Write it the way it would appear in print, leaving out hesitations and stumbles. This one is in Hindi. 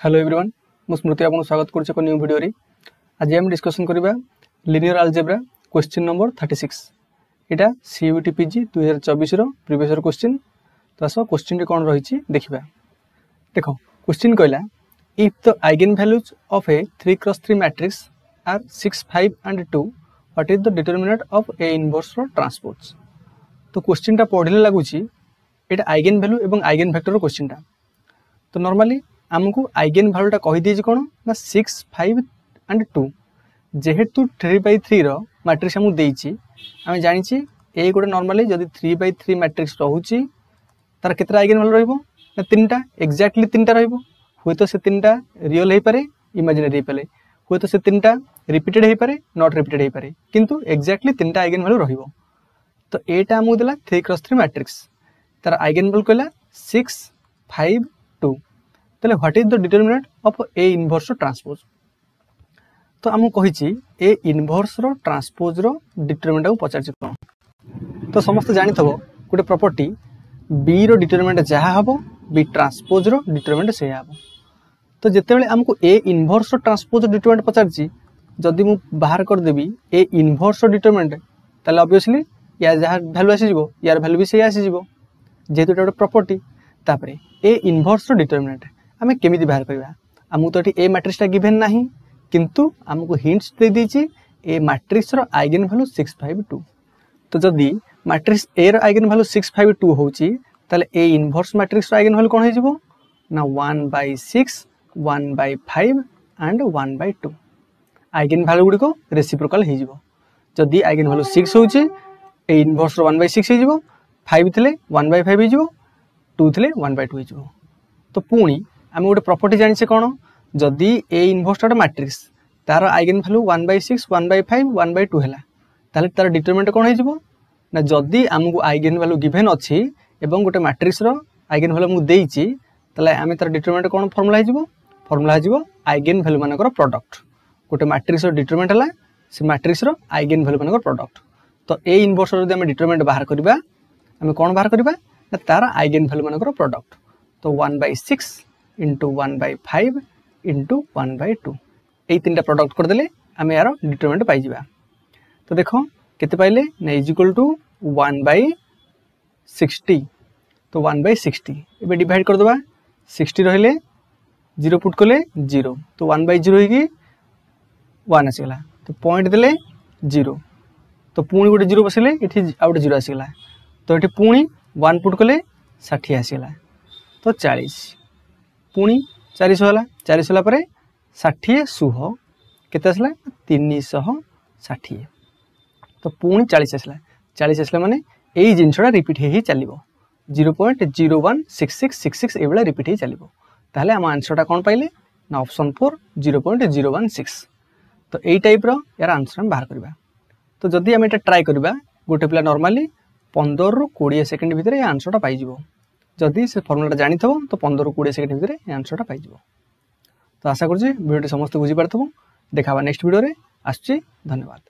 हेलो एवरीवन मु स्मृति आपको स्वागत करुच्चे एक न्यू वीडियो रे। आज हम डिस्कशन करबा लिनियर अलजेब्रा क्वेश्चन नंबर 36। एटा सीयूटी पीजी 2024 रो प्रीवियस ईयर क्वेश्चन। तो आसो क्वेश्चन रे कोन रहिछि देखिबा। देखो क्वेश्चन कहला if the eigen values of a 3x3 matrix are 6 5 and 2 what is the determinant of A inverse रो ट्रांसपोज। तो क्वेश्चन टा पढिले लागुछि एटा आइगन वैल्यू एवं आइगन वेक्टर रो क्वेश्चन टा। तो नॉर्मली आमको आइगन वैल्यूटा कहि दीजिए कौन ना 6 5 एंड 2 जेहेतु 3/3 रो मैट्रिक्स हमु देइछि आमे जानिछि ए गोटे नॉर्मली जदी 3/3 मैट्रिक्स रहउछि तार केतरा आइगन वैल्यू रहइबो ना तीनटा एक्जेक्टली तीनटा रहइबो। होय तो से तीनटा रियल हेइ पारे इमेजिनरी हेइ पारे, होय तो से तीनटा रिपीटेड हेइ पारे नॉट रिपीटेड हेइ पारे, किंतु एक्जेक्टली तीनटा आइगन वैल्यू रहइबो। तो एटा हमु देला 3x3 मैट्रिक्स तार आइगन वैल्यू कहला 6 5 2। तले what is the determinant of A inverse transpose. तो आमु कहिछि ए इनवर्स रो ट्रांसपोज रो डिटरमिनेंट को पचार कोन। तो समस्त जानि थबो गोटे प्रॉपर्टी बी रो डिटरमिनेंट जहा हबो बी ट्रांसपोज रो डिटरमिनेंट से हबो। तो जेते बेले हमको ए इनवर्स रो ट्रांसपोज डिटरमिनेंट पचारछि जदी मु बाहर कर देबी ए इनवर्स रो डिटरमिनेंट तले ऑब्वियसली या जहा वैल्यू आसी जिवो यार वैल्यू भी से आसी जिवो जेतु गोटे प्रॉपर्टी। तापरे ए इनवर्स रो डिटरमिनेंट आमे केमिति बाहर करबा। हमु तो ए मैट्रिक्स टा गिवन नाही किंतु हमको हिंट्स दे दीची ए मैट्रिक्स रो आइगन वैल्यू 6 5 2। तो जदी मैट्रिक्स ए रो आइगन वैल्यू 6 5 2 होची तले ए इनवर्स मैट्रिक्स रो आइगन वैल्यू कोन हे जिवो ना 1/6 1/5 एंड 1/2। आइगन वैल्यू गुडी को रेसिप्रोकल हे जिवो। जदी आइगन वैल्यू 6 होची ए इनवर्स रो 1/6 हे जिवो, 5 थिले 1/5 हे जिवो, 2 थिले 1/2 हे जिवो। तो पुणी आम गोटे प्रॉपर्टी जानी से कौन जदि ए इनवर्स मैट्रिक्स तार आइगन वैल्यू 1/6 1/5 1/2 है ताले तार डिटरमिनेंट कौन हो ना जदि आमको आइगन वैल्यू गिवन अच्छी एवं गोटे मैट्रिक्स रो आइगन वैल्यू मुझे देइछि ताले आमे तार डिटरमिनेंट कौन फॉर्मूला हो आइगन वैल्यू मानकर प्रोडक्ट। गोटे मैट्रिक्स रो डिटरमिनेंट है से मैट्रिक्स रो आइगन वैल्यू मानकर प्रोडक्ट। तो ए इनवर्स रो आमे डिटरमिनेंट बाहर करबा आमे कौन बाहर करबा ना तार आइगन वैल्यू मानकर प्रोडक्ट। तो 1/6 इंटू 1/5 इंटू 1/2 यही तीन प्रोडक्ट करदे आम यार डिटरमिनेंट पाइबा। तो देखो केते पाइले ना इज इक्वल टू 1/60। तो 1/60 एबे डिवाइड कर दबा 60 रहिले 0 पुट कले 0 तो 1/0 होगी 1 आसीगला। तो पॉइंट देले 0 तो पुणी गोटे 0 बसले एठी आ गोटे 0 आसीगला। तो एठी पुणी 1 पुट कले 60 आसीगला। तो 40 पुणी 400 होला 400 होला परे 60 सुह केते आसला 360। तो पुणी 40 आसला 40 आसला माने एई जिंसडा रिपीट हे चलिबो 0.016666 एबेला रिपीट हे चलिबो। ताहले हम आंसरटा कोन पाइले ना ऑप्शन 4 0.016। तो एई टाइप रो यार आंसर हम बाहर करबा। तो जदी हम एटा ट्राई करबा गोटे पिला नॉर्मली 15 रु 20 सेकंड भीतर ये आंसरटा पाइ जिवो। जदि से फॉर्मूला जानी थबो तो 15 रु 20 सेकंड भीतर आंसरटा पाइ जिवो। तो आशा करछि वीडियो समस्त बुझी पारथबो। देखाबा नेक्स्ट वीडियो रे आछि। धन्यवाद।